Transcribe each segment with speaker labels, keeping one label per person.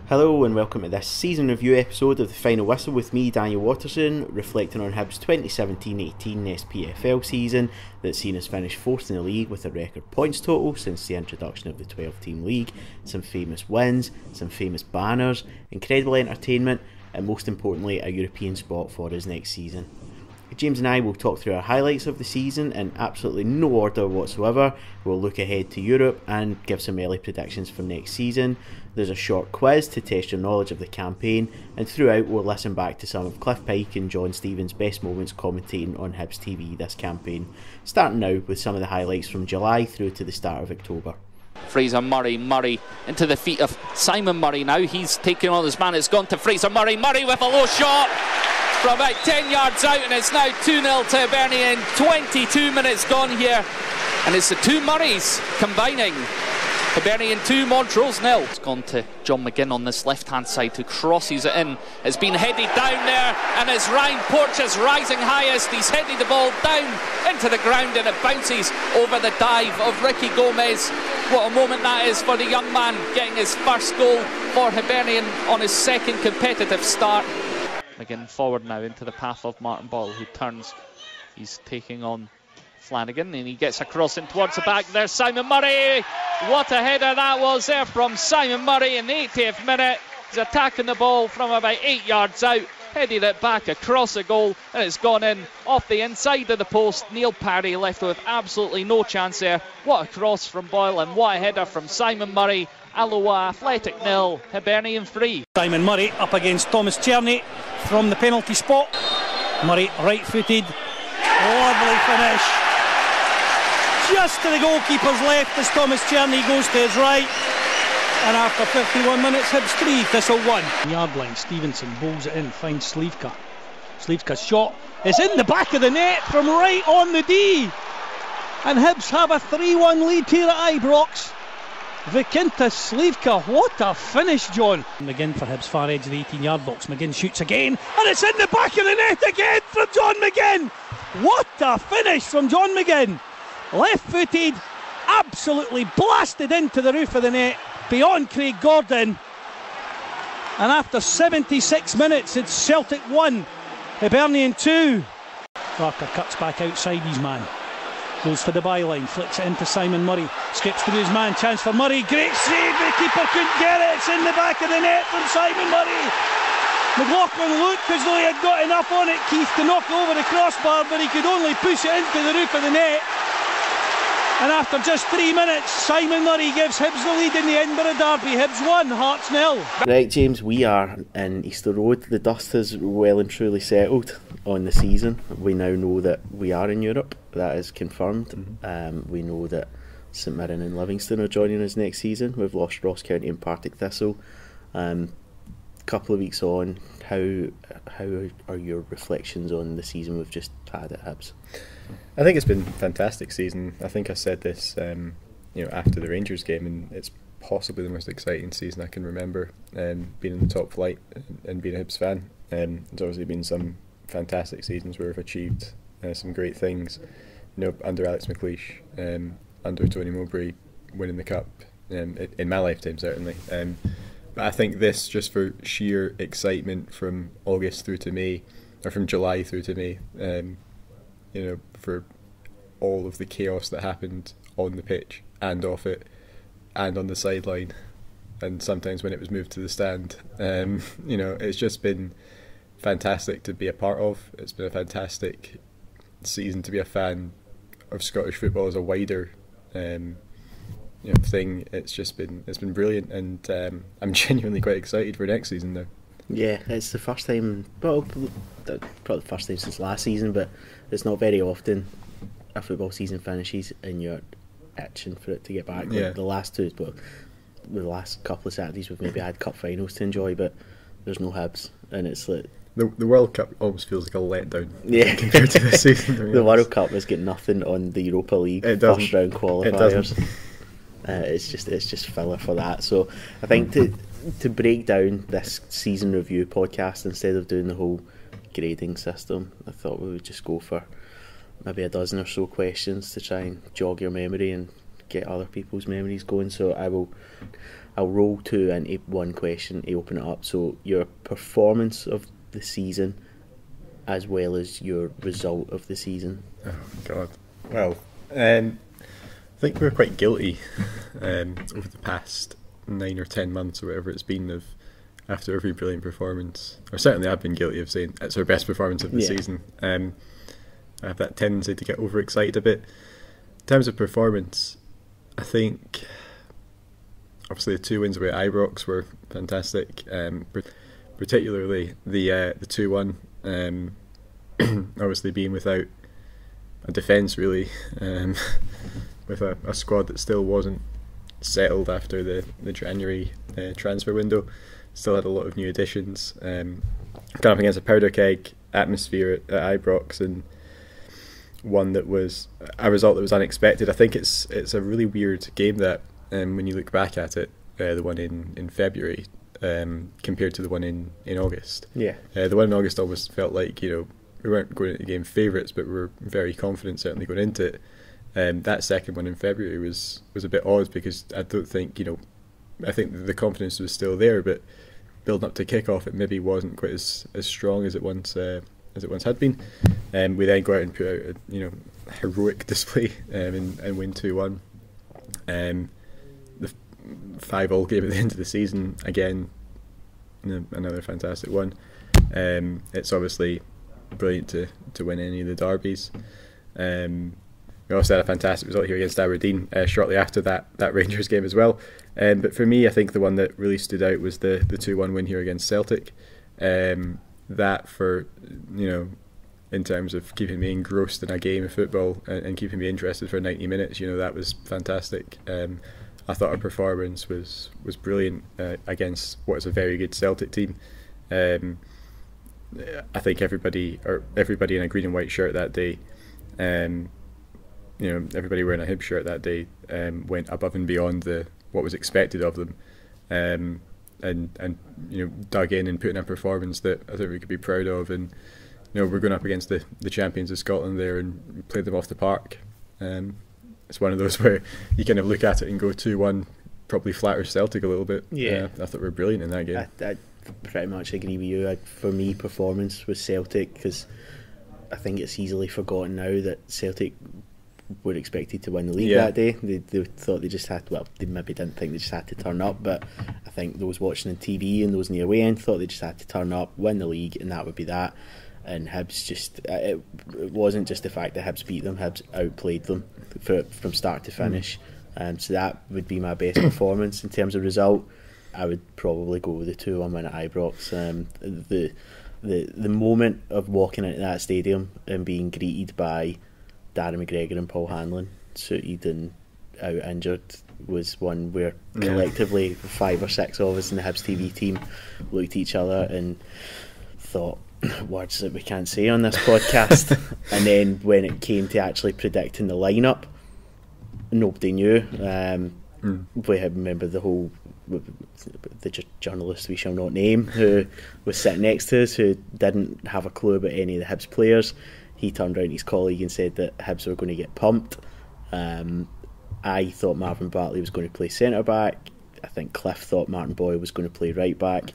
Speaker 1: Hello and welcome to this season review episode of The Final Whistle with me, Daniel Waterson, reflecting on Hibs' 2017-18 SPFL season that's seen us finish 4th in the league with a record points total since the introduction of the 12-team league, some famous wins, some famous banners, incredible entertainment and most importantly a European spot for us next season. James and I will talk through our highlights of the season in absolutely no order whatsoever. We'll look ahead to Europe and give some early predictions for next season. There's a short quiz to test your knowledge of the campaign, and throughout we'll listen back to some of Cliff Pike and John Stevens' best moments commentating on Hibs TV this campaign, starting now with some of the highlights from July through to the start of October.
Speaker 2: Fraser Murray into the feet of Simon Murray now. He's taking on his man. It's gone to Fraser Murray with a low shot from about 10 yards out, and it's now 2-0 to Hibernian. 22 minutes gone here, and it's the two Murrays combining. Hibernian 2, Montrose 0. It's gone to John McGinn on this left hand side who crosses it in. It's been headed down there, and it's Ryan Porteous rising highest. He's headed the ball down into the ground, and it bounces over the dive of Ricky Gomez. What a moment that is for the young man, getting his first goal for Hibernian on his second competitive start. McGinn forward now into the path of Martin Boyle, who turns. He's taking on Flanagan, and he gets across in towards the back. There's Simon Murray. What a header that was there from Simon Murray in the 80th minute. He's attacking the ball from about 8 yards out, headed it back across the goal, and it's gone in off the inside of the post. Neil Parry left with absolutely no chance there. What a cross from Boyle, and what a header from Simon Murray. Alloa Athletic 0, Hibernian 3.
Speaker 3: Simon Murray up against Thomas Czerny from the penalty spot. Murray right footed, lovely finish, just to the goalkeeper's left as Thomas Czerny goes to his right. And after 51 minutes, Hibs 3, Thistle 1. Yard line, Stevenson bowls it in, finds Slivka. Slivka's shot is in the back of the net from right on the D, and Hibs have a 3-1 lead here at Ibrox. Vikintas Slivka, what a finish, John. McGinn for Hibs, far edge of the 18-yard box. McGinn shoots again, and it's in the back of the net again from John McGinn. What a finish from John McGinn. Left-footed, absolutely blasted into the roof of the net, beyond Craig Gordon. And after 76 minutes, it's Celtic 1, Hibernian 2. Barker cuts back outside his man. Goes for the byline, flicks it into Simon Murray, skips through his man, chance for Murray, great save, the keeper couldn't get it, it's in the back of the net from Simon Murray. McLaughlin looked as though he had got enough on it, Keith, to knock over the crossbar, but he could only push it into the roof of the net. And after just 3 minutes, Simon Murray gives Hibs the lead in the Edinburgh Derby. Hibs 1, Hearts 0.
Speaker 1: Right, James, we are in Easter Road. The dust has well and truly settled on the season. We now know that we are in Europe. That is confirmed. We know that St Mirren and Livingston are joining us next season. We've lost Ross County and Partick Thistle. Couple of weeks on, how are your reflections on the season we've just had at Hibs?
Speaker 4: I think it's been a fantastic season. I think I said this after the Rangers game, and it's possibly the most exciting season I can remember, being in the top flight and being a Hibs fan. There's obviously been some fantastic seasons where we've achieved some great things, under Alex McLeish, under Tony Mowbray winning the cup, in my lifetime certainly. But I think this, just for sheer excitement from August through to May, or from July through to May, for all of the chaos that happened on the pitch and off it and on the sideline, and sometimes when it was moved to the stand, it's just been fantastic to be a part of. It's been a fantastic season to be a fan of Scottish football as a wider thing. It's been brilliant, and I'm genuinely quite excited for next season now.
Speaker 1: Yeah, it's the first time, probably the first time since last season, but it's not very often a football season finishes and you're itching for it to get back.
Speaker 4: Yeah.
Speaker 1: Like the last couple of Saturdays we've maybe had cup finals to enjoy, but there's no Hibs, and it's like
Speaker 4: the World Cup almost feels like a letdown.
Speaker 1: Yeah,
Speaker 4: compared to this season.
Speaker 1: The World Cup has got nothing on the Europa League first round qualifiers. It's just filler for that. So I think to break down this season review podcast, instead of doing the whole grading system, I thought we would just go for maybe a dozen or so questions to try and jog your memory and get other people's memories going. So I will I'll roll two into one question to open it up. So your performance of the season, as well as your result of the season.
Speaker 4: Oh God. Well, I think we're quite guilty over the past 9 or 10 months or whatever it's been of after every brilliant performance, or certainly I've been guilty of saying it's our best performance of the season. I have that tendency to get overexcited a bit. In terms of performance, I think obviously the 2 wins away at Ibrox were fantastic, particularly the 2-1, obviously being without a defence really, with a squad that still wasn't settled after the January transfer window. Still had a lot of new additions. Gone up against a powder keg atmosphere at Ibrox, and one that was a result that was unexpected. I think it's a really weird game that, when you look back at it, the one in February compared to the one in August.
Speaker 1: Yeah.
Speaker 4: The one in August almost felt like, we weren't going into the game favourites, but we were very confident certainly going into it. That second one in February was a bit odd, because I don't think, I think the confidence was still there, but building up to kick-off, it maybe wasn't quite as strong as it once had been. We then go out and put out a heroic display and win 2-1. The 5-5 game at the end of the season, again, another fantastic one. It's obviously brilliant to win any of the derbies. We also had a fantastic result here against Aberdeen shortly after that Rangers game as well. But for me, I think the one that really stood out was the 2-1 win here against Celtic. That for, in terms of keeping me engrossed in a game of football and keeping me interested for 90 minutes, that was fantastic. I thought our performance was brilliant against what is a very good Celtic team. I think everybody in a green and white shirt that day, everybody wearing a Hibs shirt that day went above and beyond what was expected of them, and dug in and put in a performance that I think we could be proud of. And we're going up against the champions of Scotland there and played them off the park. It's one of those where you kind of look at it and go 2-1 probably flatters Celtic a little bit. I thought we were brilliant in that game.
Speaker 1: I pretty much agree with you. For me, performance was Celtic, because I think it's easily forgotten now that Celtic were expected to win the league that day. They thought they just had to, they maybe didn't think they just had to turn up, but I think those watching on TV and those in the away end thought they just had to turn up, win the league, and that would be that. And Hibs just, it wasn't just the fact that Hibs beat them, Hibs outplayed them from start to finish. So that would be my best performance. In terms of result, I would probably go with the 2-1 win at Ibrox. The moment of walking into that stadium and being greeted by Darren McGregor and Paul Hanlon, suited and out injured, was one where collectively 5 or 6 of us in the Hibs TV team looked at each other and thought, words that we can't say on this podcast. And then when it came to actually predicting the lineup, nobody knew. We remember the journalist we shall not name, who was sitting next to us, who didn't have a clue about any of the Hibs players. He turned around to his colleague and said that Hibs were going to get pumped. I thought Marvin Bartley was going to play centre back. I think Cliff thought Martin Boyle was going to play right back.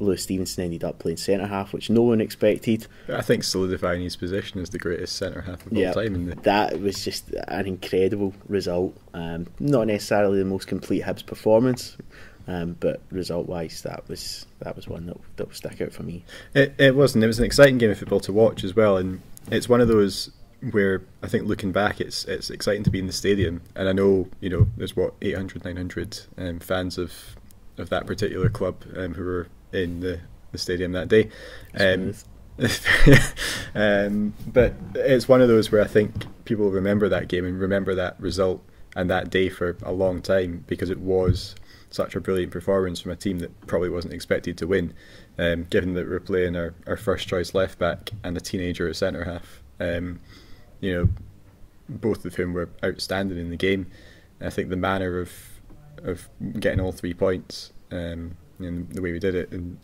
Speaker 1: Lewis Stevenson ended up playing centre half, which no one expected.
Speaker 4: I think solidifying his position as the greatest centre half of all time.
Speaker 1: That was just an incredible result. Not necessarily the most complete Hibs performance, but result wise, that was one that will stick out for me.
Speaker 4: It was an exciting game of football to watch as well, and it's one of those where I think looking back, it's exciting to be in the stadium. And I know there's 800, 900 fans of that particular club who were in the stadium that day. But it's one of those where I think people remember that game and remember that result and that day for a long time, because it was such a brilliant performance from a team that probably wasn't expected to win, given that we're playing our first choice left back and a teenager at centre half, both of whom were outstanding in the game. And I think the manner of getting all 3 points, and the way we did it, in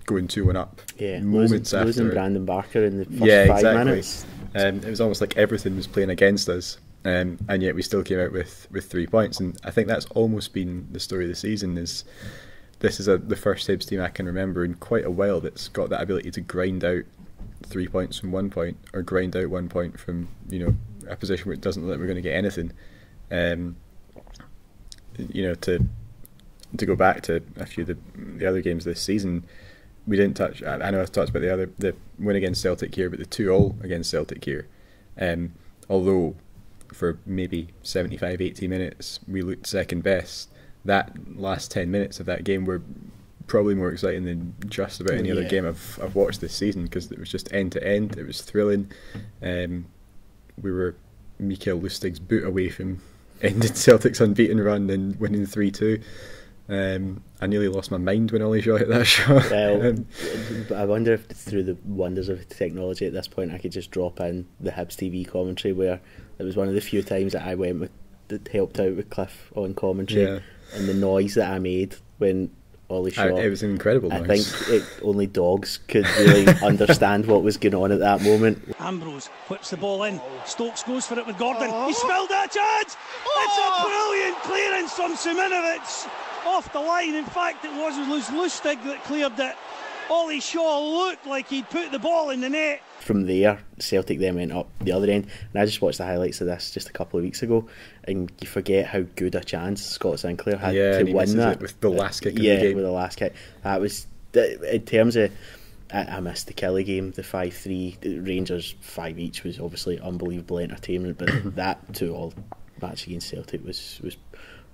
Speaker 4: going 2-1 up, moments
Speaker 1: losing
Speaker 4: after
Speaker 1: Brandon Barker in the first 5 minutes.
Speaker 4: It was almost like everything was playing against us, and yet we still came out with 3 points. And I think that's almost been the story of the season. Is this is the first Hibs team I can remember in quite a while that's got that ability to grind out 3 points from 1 point, or grind out 1 point from a position where it doesn't look like we're going to get anything. To go back to a few of the other games this season, we didn't touch. I know I've talked about the win against Celtic here, but the 2-2 against Celtic here. Although for maybe 75, 80 minutes we looked second best, that last 10 minutes of that game were probably more exciting than just about any other game I've watched this season, because it was just end to end. It was thrilling. We were Mikael Lustig's boot away from ended Celtic's unbeaten run and winning 3-2. I nearly lost my mind when Ollie Shaw hit that shot.
Speaker 1: Well, I wonder if through the wonders of technology at this point I could just drop in the Hibs TV commentary, where it was one of the few times that I went with, that helped out with Cliff on commentary, and the noise that I made when Ollie Shaw.
Speaker 4: It was an incredible noise.
Speaker 1: I think only dogs could really understand what was going on at that moment.
Speaker 3: Ambrose whips the ball in. Stokes goes for it with Gordon. He spilled that chance. It's a brilliant clearance from Simonovic off the line. In fact, it was Lustig that cleared it. Ollie Shaw looked like he'd put the ball in the net.
Speaker 1: From there, Celtic then went up the other end, and I just watched the highlights of this just a couple of weeks ago, and you forget how good a chance Scott Sinclair had to win that
Speaker 4: with the last kick of the game.
Speaker 1: With the last kick. That was, in terms of, I missed the Kelly game, the 5-3, Rangers 5 each was obviously unbelievable entertainment, but that 2-2 match against Celtic was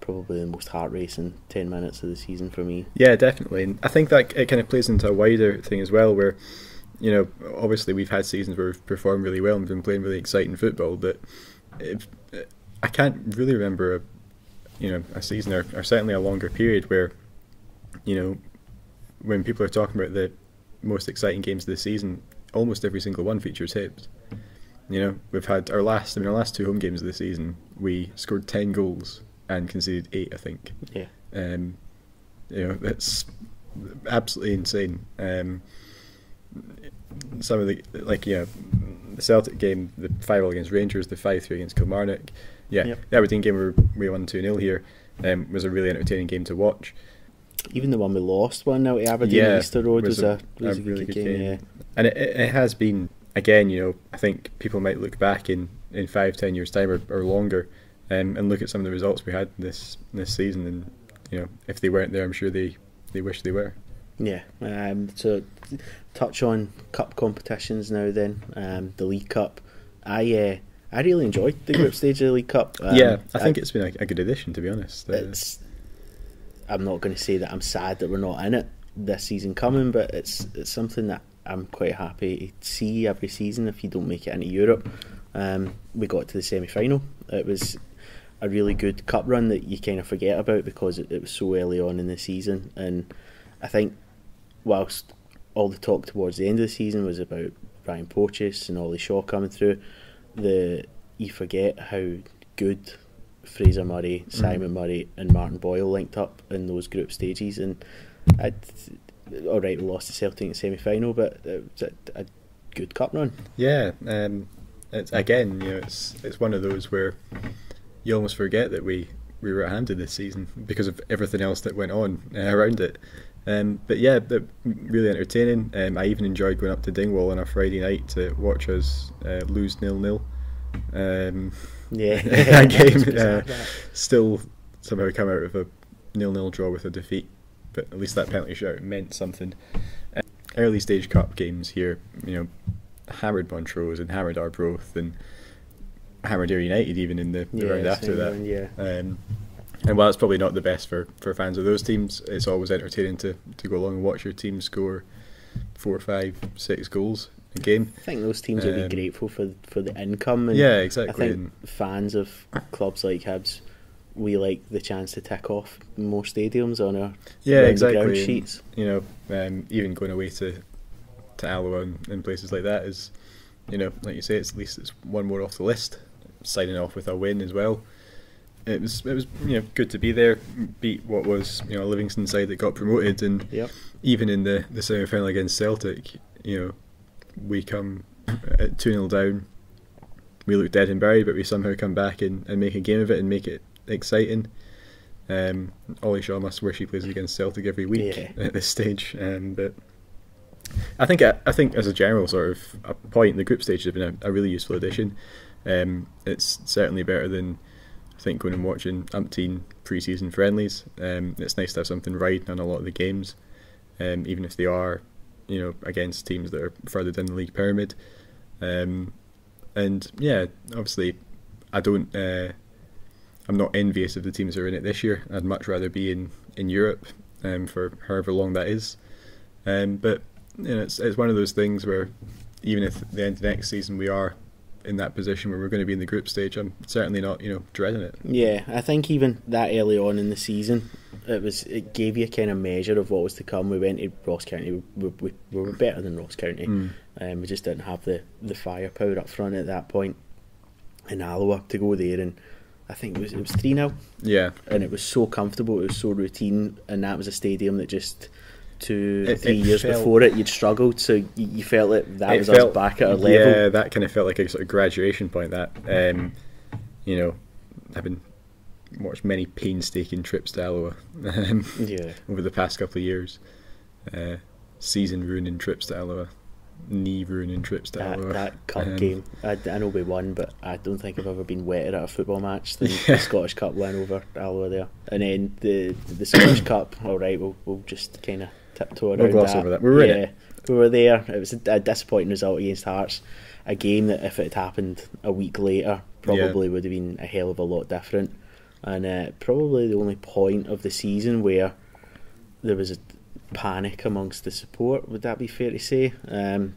Speaker 1: probably the most heart-racing 10 minutes of the season for me. Yeah,
Speaker 4: definitely. And I think that it kind of plays into a wider thing as well, where obviously we've had seasons where we've performed really well and been playing really exciting football, but I can't really remember a season or certainly a longer period where when people are talking about the most exciting games of the season, almost every single one features Hibs. We've had our last 2 home games of the season, we scored 10 goals and conceded 8, I think. That's absolutely insane. Some of the the Celtic game, the 5-0 against Rangers, the 5-3 against Kilmarnock. The Aberdeen game where we won 2-0 here was a really entertaining game to watch.
Speaker 1: Even the one we lost 1-0 to Aberdeen at Easter Road was a
Speaker 4: really good game. And it has been, again, I think people might look back in 5-10 years' time or longer, and look at some of the results we had this season, and if they weren't there, I'm sure they wish they were.
Speaker 1: So touch on cup competitions now then. The League Cup, I really enjoyed the group stage of the League Cup.
Speaker 4: I think it's been a good addition, to be honest.
Speaker 1: I'm not going to say that I'm sad that we're not in it this season coming, but it's something that I'm quite happy to see every season if you don't make it into Europe. We got to the semi-final. It was a really good cup run that you kind of forget about because it was so early on in the season, and I think whilst all the talk towards the end of the season was about Ryan Porteous and Ollie Shaw coming through, you forget how good Fraser Murray, Simon Murray and Martin Boyle linked up in those group stages. And alright, we lost to Celtic in the semi-final, but it was a good cup run.
Speaker 4: It's again, it's one of those where you almost forget that we were handed this season because of everything else that went on around it. But really entertaining. I even enjoyed going up to Dingwall on a Friday night to watch us lose 0-0. That game still somehow come out of a 0-0 draw with a defeat, but at least that penalty shootout meant something. Early stage cup games here, hammered Montrose and hammered Arbroath and hammered Ayr United even in the round after that. And while it's probably not the best for fans of those teams, it's always entertaining to go along and watch your team score 4, 5, 6 goals a game.
Speaker 1: I think those teams will be grateful for the income. And
Speaker 4: exactly.
Speaker 1: I think fans of clubs like Hibs, we like the chance to tick off more stadiums on our ground sheets. Even going away to Alloa and places like that is, like you say, at least it's one more off the list. Signing off with a win as well. It was good to be there, beat what was a Livingston side that got promoted, and even in the semi-final against Celtic, we come at 2-0 down,
Speaker 4: we look dead and buried, but we somehow come back and make a game of it and make it exciting. Ollie Shaw must wish he plays against Celtic every week at this stage. But I think as a general sort of a point, the group stage has been a really useful addition. It's certainly better than, I think, going and watching umpteen pre-season friendlies. It's nice to have something riding on a lot of the games, even if they are, against teams that are further down the league pyramid. And yeah, obviously, I'm not envious of the teams that are in it this year. I'd much rather be in Europe for however long that is. But it's one of those things where even if at the end of next season we are in that position where we're going to be in the group stage, I'm certainly not dreading it.
Speaker 1: Yeah, I think even that early on in the season, it gave you a kind of measure of what was to come. We went to Ross County, we were better than Ross County. We just didn't have the firepower up front at that point. In Alloa to go there, and I think it was 3-0.
Speaker 4: Yeah,
Speaker 1: and it was so comfortable, it was so routine, and that was a stadium that just 3 years before it you'd struggled, so you felt like that was us back at our level.
Speaker 4: Yeah, that kind of felt like a sort of graduation point. That having watched many painstaking trips to Alloa over the past couple of years, season ruining trips to Alloa, knee ruining trips to Alloa. That
Speaker 1: cup game, I know we won, but I don't think I've ever been wetter at a football match than the Scottish Cup win over Alloa there. And then the Scottish Cup, alright, we'll just kind of tiptoe around
Speaker 4: gloss over that. We were in it.
Speaker 1: We were there. It was a disappointing result against Hearts, a game that if it had happened a week later probably would have been a hell of a lot different, and probably the only point of the season where there was a panic amongst the support, would that be fair to say? And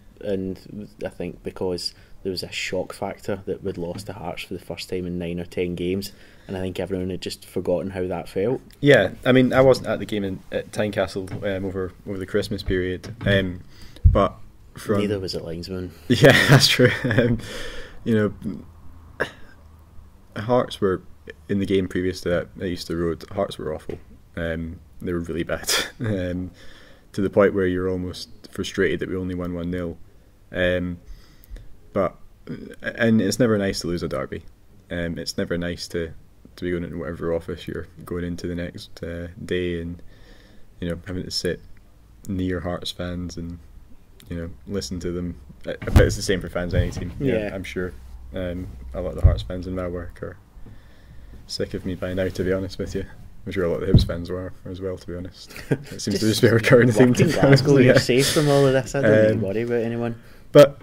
Speaker 1: I think because there was a shock factor that we'd lost to Hearts for the first time in 9 or 10 games, and I think everyone had just forgotten how that felt.
Speaker 4: Yeah, I mean, I wasn't at the game at Tynecastle over the Christmas period, but
Speaker 1: neither was at Linesman.
Speaker 4: Yeah, that's true. Hearts were in the game previous to that at Easter Road. Hearts were awful. They were really bad, to the point where you're almost frustrated that we only won 1-0. But it's never nice to lose a derby. It's never nice to be going into whatever office you're going into the next day, and having to sit near Hearts fans and listen to them. I bet it's the same for fans of any team. Yeah, I'm sure. A lot of the Hearts fans in my work are sick of me by now, to be honest with you. I'm sure a lot of the Hibs fans were as well, to be honest. It seems to just be a recurring thing.
Speaker 1: In Glasgow, you're safe from all of this. I don't need to worry about anyone.
Speaker 4: But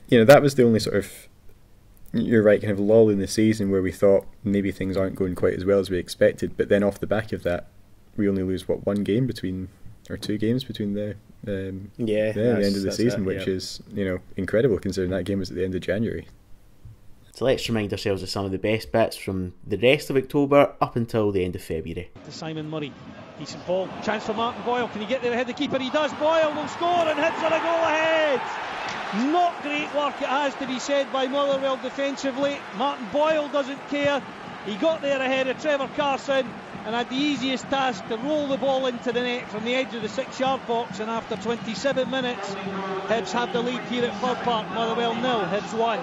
Speaker 4: that was the only sort of, you're right, kind of lull in the season where we thought maybe things aren't going quite as well as we expected. But then off the back of that, we only lose 2 games between the end of the season, which is incredible considering that game was at the end of January.
Speaker 1: So let's remind ourselves of some of the best bits from the rest of October up until the end of February.
Speaker 3: To Simon Murray, decent ball, chance for Martin Boyle. Can he get there ahead of the keeper? He does. Boyle will score, and Hibs are a goal ahead. Not great work, it has to be said, by Motherwell defensively. Martin Boyle doesn't care. He got there ahead of Trevor Carson and had the easiest task to roll the ball into the net from the edge of the 6-yard box, and after 27 minutes Hibs have the lead here at Fir Park. Motherwell 0, Hibs 1.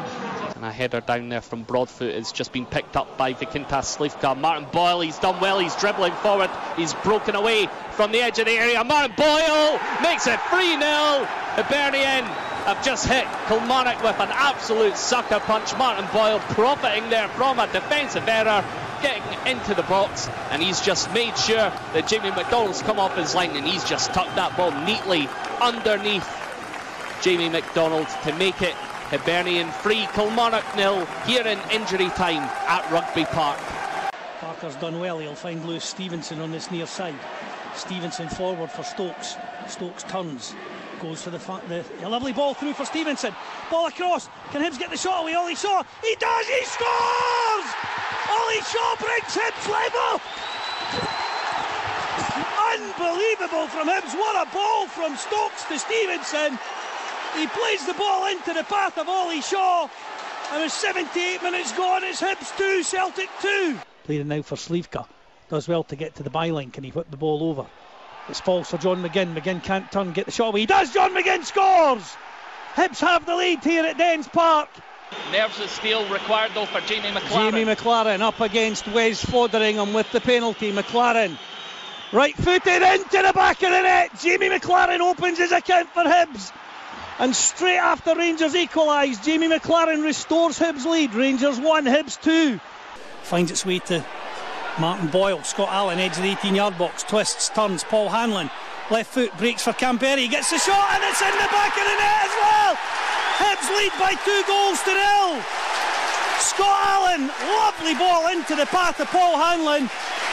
Speaker 2: And a header down there from Broadfoot has just been picked up by Vikintas Slivka. Martin Boyle, he's done well, he's dribbling forward, he's broken away from the edge of the area. Martin Boyle makes it 3-0. Hibernian have just hit Kilmarnock with an absolute sucker punch. Martin Boyle profiting there from a defensive error, getting into the box, and he's just made sure that Jamie McDonald's come off his line, and he's just tucked that ball neatly underneath Jamie McDonald to make it Hibernian 3, Kilmarnock 0 here in injury time at Rugby Park.
Speaker 3: Parker's done well, he'll find Lewis Stevenson on this near side. Stevenson forward for Stokes. Stokes turns, goes for a lovely ball through for Stevenson. Ball across, can Hibs get the shot away? Ollie Shaw, he does, he scores! Ollie Shaw brings Hibs level! Unbelievable from Hibs, what a ball from Stokes to Stevenson. He plays the ball into the path of Ollie Shaw, and with 78 minutes gone, it's Hibs 2, Celtic 2. Playing now for Slivka, does well to get to the byline. Can he whip the ball over? It's falls for John McGinn. McGinn can't turn, get the shot away. He does. John McGinn scores. Hibs have the lead here at Dens Park.
Speaker 2: Nerves of steel required though for Jamie McLaren.
Speaker 3: Jamie McLaren up against Wes Foderingham with the penalty. McLaren right footed into the back of the net. Jamie McLaren opens his account for Hibs, and straight after Rangers equalise, Jamie McLaren restores Hibs lead. Rangers 1, Hibs 2. Finds its way to Martin Boyle. Scott Allen, edge of the 18-yard box, twists, turns. Paul Hanlon, left foot, breaks for Campbell, gets the shot, and it's in the back of the net as well. Hibs lead by 2-0. Scott Allen, lovely ball into the path of Paul Hanlon.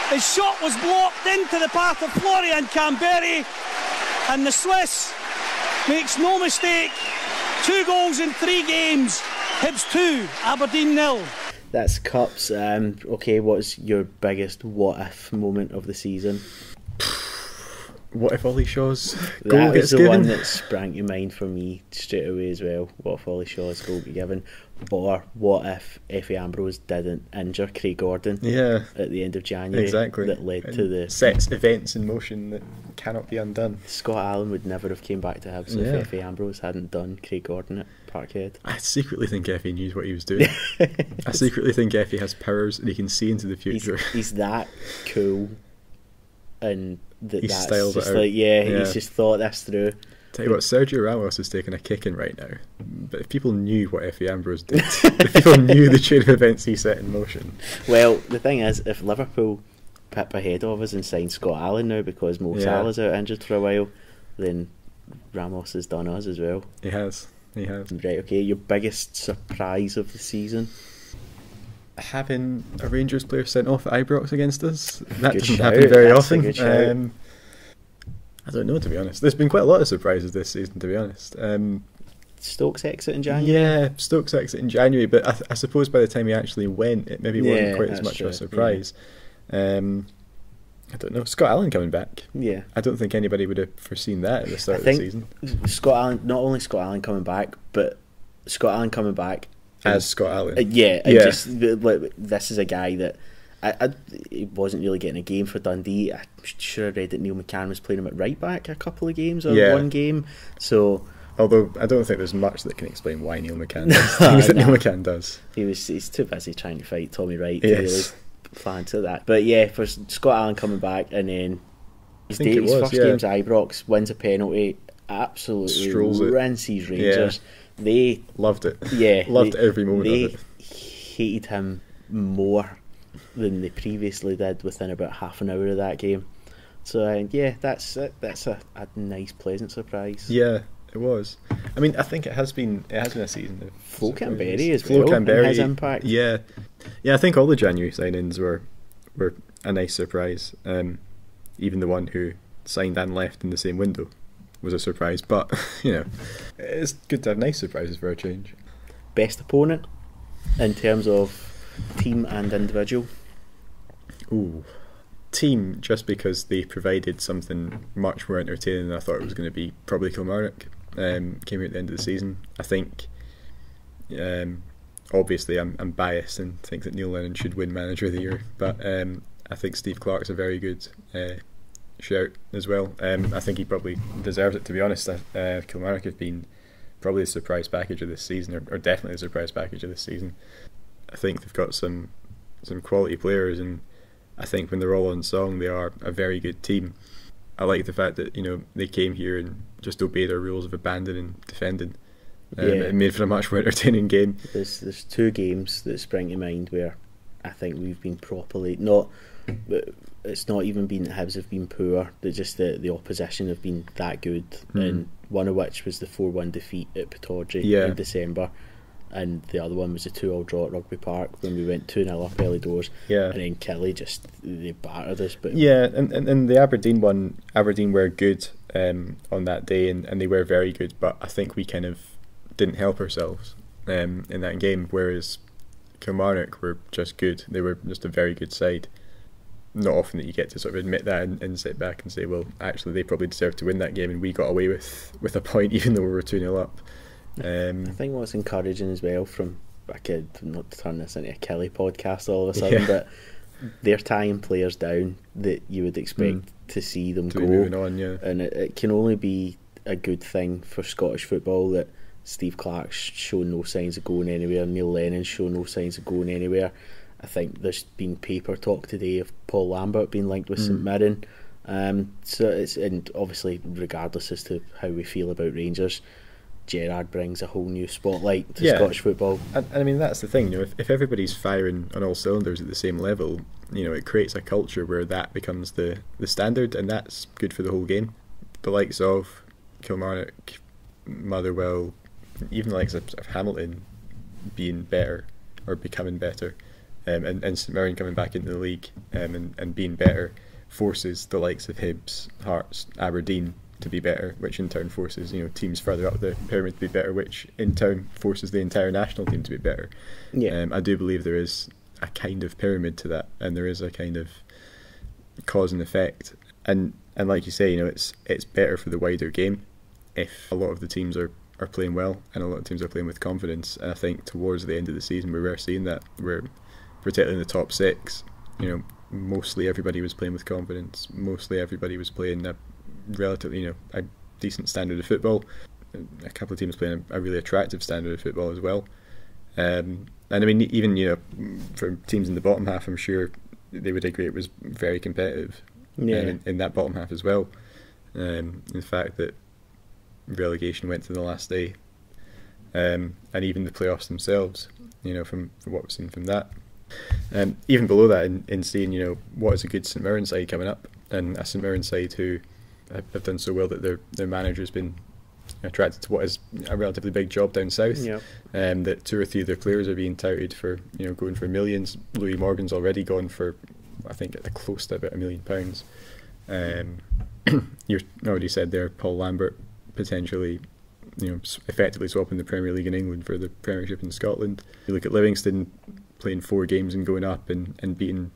Speaker 3: His shot was blocked into the path of Florian Canberry, and the Swiss makes no mistake. 2 goals in 3 games. Hibs 2, Aberdeen 0.
Speaker 1: That's Cups. Okay, what's your biggest what-if moment of the season?
Speaker 4: What if Ollie Shaw's
Speaker 1: That
Speaker 4: goal
Speaker 1: was
Speaker 4: gets
Speaker 1: the
Speaker 4: given?
Speaker 1: one that sprang to mind for me straight away as well. What if Ollie Shaw's goal get given? Or what if Effie Ambrose didn't injure Craig Gordon
Speaker 4: Yeah,
Speaker 1: at the end of January?
Speaker 4: exactly.
Speaker 1: That led
Speaker 4: And
Speaker 1: to the...
Speaker 4: sets events in motion that cannot be undone.
Speaker 1: Scott Allen would never have came back to Hibs
Speaker 4: Yeah.
Speaker 1: if Effie Ambrose hadn't done Craig Gordon at Parkhead.
Speaker 4: I secretly think Effie knew what he was doing. I secretly think Effie has powers and he can see into the future.
Speaker 1: He's that cool, and
Speaker 4: He
Speaker 1: that's
Speaker 4: styles it
Speaker 1: just
Speaker 4: out.
Speaker 1: like, yeah,
Speaker 4: Yeah.
Speaker 1: he's just thought this through.
Speaker 4: Tell you what, Sergio Ramos is taking a kicking right now. But if people knew what Effie Ambrose did, if people knew the chain of events he set in motion.
Speaker 1: Well, the thing is, if Liverpool pip ahead of us and sign Scott Allen now because Mo
Speaker 4: Yeah.
Speaker 1: Salah's out injured for a while, then Ramos has done us as well.
Speaker 4: He has.
Speaker 1: Right, okay, your biggest surprise of the season?
Speaker 4: Having a Rangers player sent off at Ibrox against us, that
Speaker 1: Good
Speaker 4: doesn't
Speaker 1: shout,
Speaker 4: happen very
Speaker 1: that's a
Speaker 4: often.
Speaker 1: good shout.
Speaker 4: I don't know, to be honest. There's been quite a lot of surprises this season, to be honest.
Speaker 1: Stokes exit in January?
Speaker 4: Yeah, Stokes exit in January, but I suppose by the time he actually went, it maybe wasn't
Speaker 1: Yeah,
Speaker 4: quite as
Speaker 1: that's
Speaker 4: much of a
Speaker 1: true,
Speaker 4: surprise. I don't know. Scott Allen coming back.
Speaker 1: Yeah.
Speaker 4: I don't think anybody would have foreseen that at the start
Speaker 1: I
Speaker 4: of the
Speaker 1: think
Speaker 4: season.
Speaker 1: Scott Allen, not only Scott Allen coming back, but Scott Allen coming back
Speaker 4: As Scott Allen.
Speaker 1: yeah,
Speaker 4: Yeah.
Speaker 1: just like, this is a guy that he wasn't really getting a game for Dundee. I'm sure I read that Neil McCann was playing him at right back a couple of games or
Speaker 4: Yeah.
Speaker 1: one game. So
Speaker 4: Although I don't think there's much that can explain why Neil McCann does things that
Speaker 1: No.
Speaker 4: Neil McCann does.
Speaker 1: he's too busy trying to fight Tommy Wright
Speaker 4: Yes.
Speaker 1: to really plan to that. But yeah, for Scott Allen coming back, and then his
Speaker 4: think it was,
Speaker 1: first
Speaker 4: yeah.
Speaker 1: game's Ibrox, wins a penalty, absolutely
Speaker 4: Strolls it.
Speaker 1: rinses Rangers. They
Speaker 4: Loved it.
Speaker 1: Yeah,
Speaker 4: Loved every moment
Speaker 1: they
Speaker 4: of it.
Speaker 1: hated him more than they previously did within about half an hour of that game. So yeah, that's a nice, pleasant surprise.
Speaker 4: Yeah, it was. I mean, I think it has been a season of
Speaker 1: Flo
Speaker 4: surprises.
Speaker 1: Canberry as
Speaker 4: Flo
Speaker 1: well,
Speaker 4: Canberry,
Speaker 1: and his impact.
Speaker 4: Yeah, I think all the January signings were a nice surprise. Even the one who signed and left in the same window was a surprise. But it's good to have nice surprises for a change.
Speaker 1: Best opponent in terms of team and individual.
Speaker 4: Ooh. Team, just because they provided something much more entertaining than I thought it was going to be. Probably Kilmarnock. Came here at the end of the season. I think obviously I'm biased and think that Neil Lennon should win Manager of the Year, but I think Steve Clark's a very good shout as well. I think he probably deserves it, to be honest. Kilmarnock have been probably the surprise package of this season, or definitely the surprise package of this season. I think they've got some quality players, and I think when they're all on song, they are a very good team. I like the fact that they came here and just obeyed our rules of abandoning defending. It made for a much more entertaining game.
Speaker 1: There's 2 games that spring to mind where I think we've been properly not. It's not even been that Hibs have been poor. Just the opposition have been that good, and one of which was the 4-1 defeat at Pittodrie in December, and the other one was a 2-2 draw at Rugby Park when we went 2-0 up early doors. And then Kelly they battered us. But
Speaker 4: and the Aberdeen one, Aberdeen were good on that day, and they were very good. But I think we kind of didn't help ourselves in that game, whereas Kilmarnock were just good. They were just a very good side. Not often that you get to sort of admit that and sit back and say, well, actually they probably deserved to win that game and we got away with a point even though we were 2-0 up.
Speaker 1: I think what's encouraging as well I could not turn this into a Kelly podcast all of a sudden, but they're tying players down that you would expect to see them
Speaker 4: to
Speaker 1: go,
Speaker 4: be moving on,
Speaker 1: and it can only be a good thing for Scottish football that Steve Clark's shown no signs of going anywhere. Neil Lennon's shown no signs of going anywhere. I think there's been paper talk today of Paul Lambert being linked with St Mirren. So it's, and obviously regardless as to how we feel about Rangers, Gerrard brings a whole new spotlight to Scottish football.
Speaker 4: And I mean, that's the thing, you know, if everybody's firing on all cylinders at the same level, you know, it creates a culture where that becomes the standard, and that's good for the whole game. The likes of Kilmarnock, Motherwell, even the likes of Hamilton being better or becoming better, and St Mirren coming back into the league and being better, forces the likes of Hibs, Hearts, Aberdeen to be better, which in turn forces, you know, teams further up the pyramid to be better, which in turn forces the entire national team to be better. I do believe there is a kind of pyramid to that, and there is a kind of cause and effect, and like you say, you know, it's better for the wider game if a lot of the teams are playing well and a lot of teams are playing with confidence. And I think towards the end of the season we were seeing that, where particularly in the top six, you know, mostly everybody was playing with confidence, mostly everybody was playing a relatively, you know, a decent standard of football, a couple of teams playing a really attractive standard of football as well, and I mean, even, you know, for teams in the bottom half, I'm sure they would agree it was very competitive in that bottom half as well. The fact that relegation went to the last day, and even the playoffs themselves, you know, from what we've seen from that, even below that, in seeing, you know, what is a good St Mirren side coming up, and a St Mirren side who have done so well that their manager's been attracted to what is a relatively big job down south. That 2 or 3 of their players are being touted for, you know, going for millions. Louis Morgan's already gone for, I think, at the close to about £1 million. You already said there, Paul Lambert potentially, you know, effectively swapping the Premier League in England for the Premiership in Scotland. You look at Livingston playing 4 games and going up and beating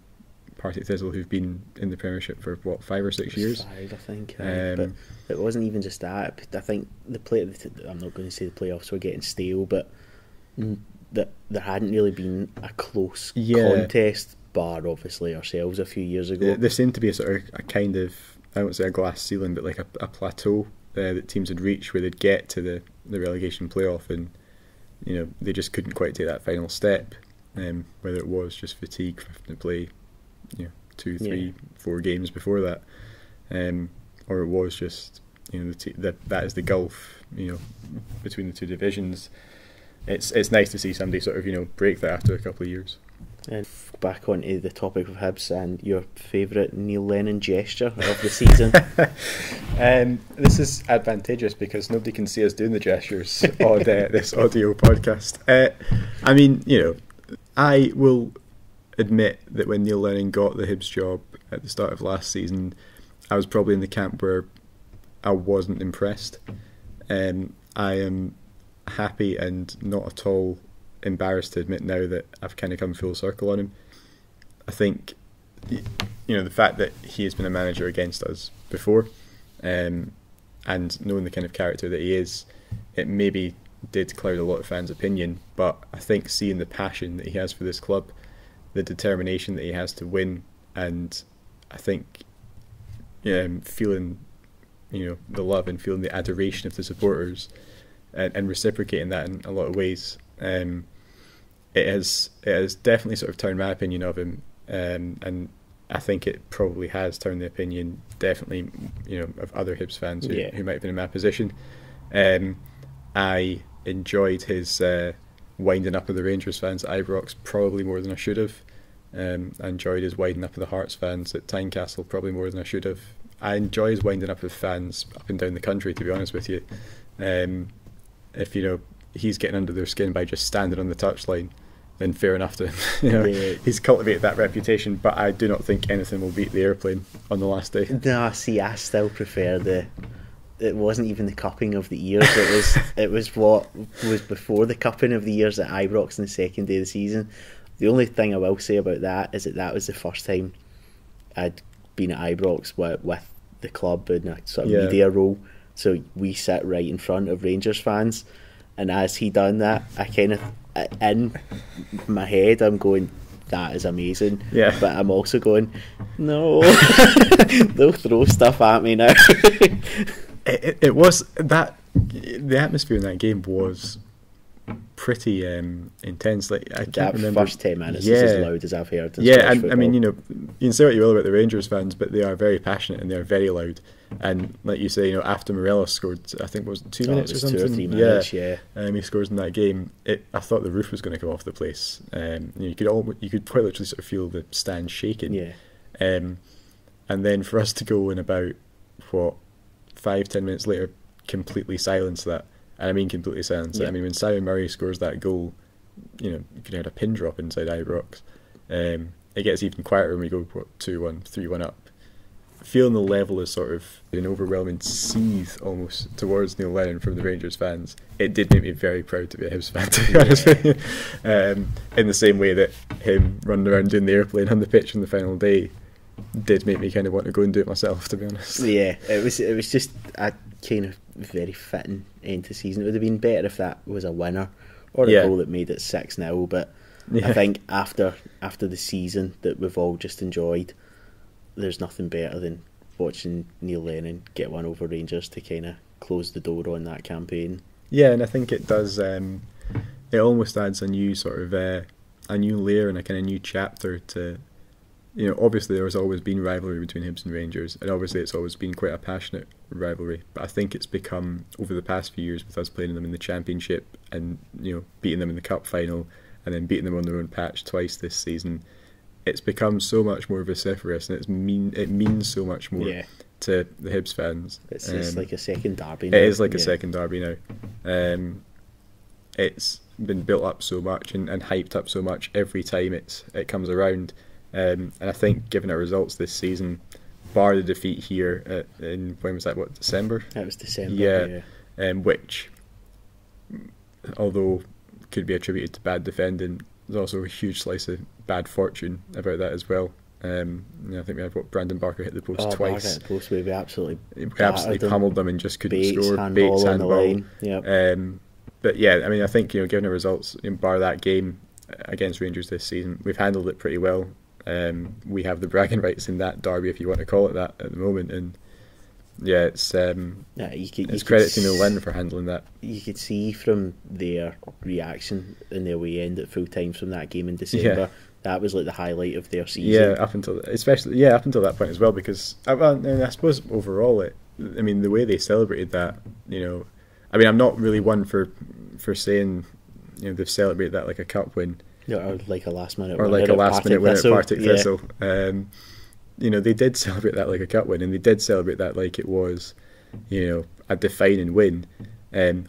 Speaker 4: Partick Thistle, who've been in the Premiership for what, 5 or 6 years?
Speaker 1: 5, I think. But it wasn't even just that. I think I'm not going to say the playoffs were getting stale, but that there hadn't really been a close contest, bar obviously ourselves a few years ago.
Speaker 4: There seemed to be a kind of, I won't say a glass ceiling, but like a plateau that teams had reached where they'd get to the relegation playoff, and, you know, they just couldn't quite take that final step, whether it was just fatigue from having to play, you know, 2, 3, 4 games before that, or it was just, you know, that is the gulf, you know, between the two divisions. It's nice to see somebody sort of, you know, break that after a couple of years.
Speaker 1: And back onto the topic of Hibs and your favourite Neil Lennon gesture of the season.
Speaker 4: This is advantageous because nobody can see us doing the gestures on this audio podcast. I mean, you know, I will admit that when Neil Lennon got the Hibs job at the start of last season, I was probably in the camp where I wasn't impressed. I am happy and not at all embarrassed to admit now that I've kind of come full circle on him. I think, you know, the fact that he has been a manager against us before, and knowing the kind of character that he is, it maybe did cloud a lot of fans' opinion, but I think seeing the passion that he has for this club, the determination that he has to win, and I think feeling, you know, the love and feeling the adoration of the supporters, and reciprocating that in a lot of ways, it has definitely sort of turned my opinion of him, and I think it probably has turned the opinion, definitely, you know, of other Hibs fans who might have been in my position. I enjoyed his winding up of the Rangers fans at Ibrox probably more than I should have. I enjoyed his winding up of the Hearts fans at Tynecastle probably more than I should have. I enjoy his winding up of fans up and down the country, to be honest with you. If, you know, he's getting under their skin by just standing on the touchline, then fair enough to him. You know, he's cultivated that reputation, but I do not think anything will beat the airplane on the last day.
Speaker 1: No, see, I still prefer it wasn't even the cupping of the ears. It was what was before the cupping of the ears at Ibrox on the second day of the season. The only thing I will say about that is that was the first time I'd been at Ibrox with the club in a sort of media role. So we sit right in front of Rangers fans, and as he done that, I kind of, in my head, I'm going, that is amazing.
Speaker 4: Yeah.
Speaker 1: But I'm also going, no, they'll throw stuff at me now.
Speaker 4: It was that the atmosphere in that game was pretty intense. Like, I can't remember.
Speaker 1: First 10 minutes is as loud as I've heard.
Speaker 4: Yeah, and football. I mean, you can say what you will about the Rangers fans, but they are very passionate and they are very loud. And like you say, after Morelos scored, I think it was 2 minutes or something.
Speaker 1: 2 or 3 minutes, yeah.
Speaker 4: He scores in that game. I thought the roof was going to come off the place. You could quite literally sort of feel the stand shaking.
Speaker 1: Yeah.
Speaker 4: And then for us to go in about 5-10 minutes later, completely silence that. And I mean completely silence it. I mean, when Simon Murray scores that goal, you could hear a pin drop inside Ibrox. It gets even quieter when we go 2-1, 3-1 up. Feeling the level is sort of an overwhelming seethe almost towards Neil Lennon from the Rangers fans. It did make me very proud to be a Hibs fan, to be honest with you. In the same way that him running around doing the airplane on the pitch on the final day did make me kind of want to go and do it myself, to be honest.
Speaker 1: Yeah, it was just a kind of very fitting end to season. It would have been better if that was a winner or a goal that made it 6-0, but I think after the season that we've all just enjoyed, there's nothing better than watching Neil Lennon get one over Rangers to kind of close the door on that campaign. Yeah,
Speaker 4: and I think it does. It almost adds a new sort of a new layer and a kind of new chapter to. Obviously there's always been rivalry between Hibs and Rangers, and obviously it's always been quite a passionate rivalry. But I think it's become, over the past few years, with us playing them in the Championship and beating them in the Cup final and then beating them on their own patch twice this season, it's become so much more vociferous, and it means so much more to the Hibs fans.
Speaker 1: It's like a second derby now.
Speaker 4: It is like a second derby now. It's been built up so much and hyped up so much every time it comes around. And I think, given our results this season, bar the defeat here in, when was that? December?
Speaker 1: That was December.
Speaker 4: Yeah. Which, although could be attributed to bad defending, there's also a huge slice of bad fortune about that as well. I think we had Brandon Barker hit the post twice.
Speaker 1: Barker hit the post, we
Speaker 4: absolutely pummeled them and just couldn't score.
Speaker 1: Bates handball.
Speaker 4: Yep. But yeah, I mean, I think given the results, bar that game against Rangers this season, we've handled it pretty well. We have the bragging rights in that derby, if you want to call it that, at the moment, and it's credit to Neil Lennon for handling that. You
Speaker 1: could see from their reaction in the away end at full time from that game in December, that was like the highlight of their season.
Speaker 4: Yeah, up until that point as well, because I suppose overall, the way they celebrated that, I'm not really one for saying they've celebrated that like a cup win.
Speaker 1: Or like a last minute
Speaker 4: win at Partick Thistle. They did celebrate that like a cup win, and they did celebrate that like it was, a defining win,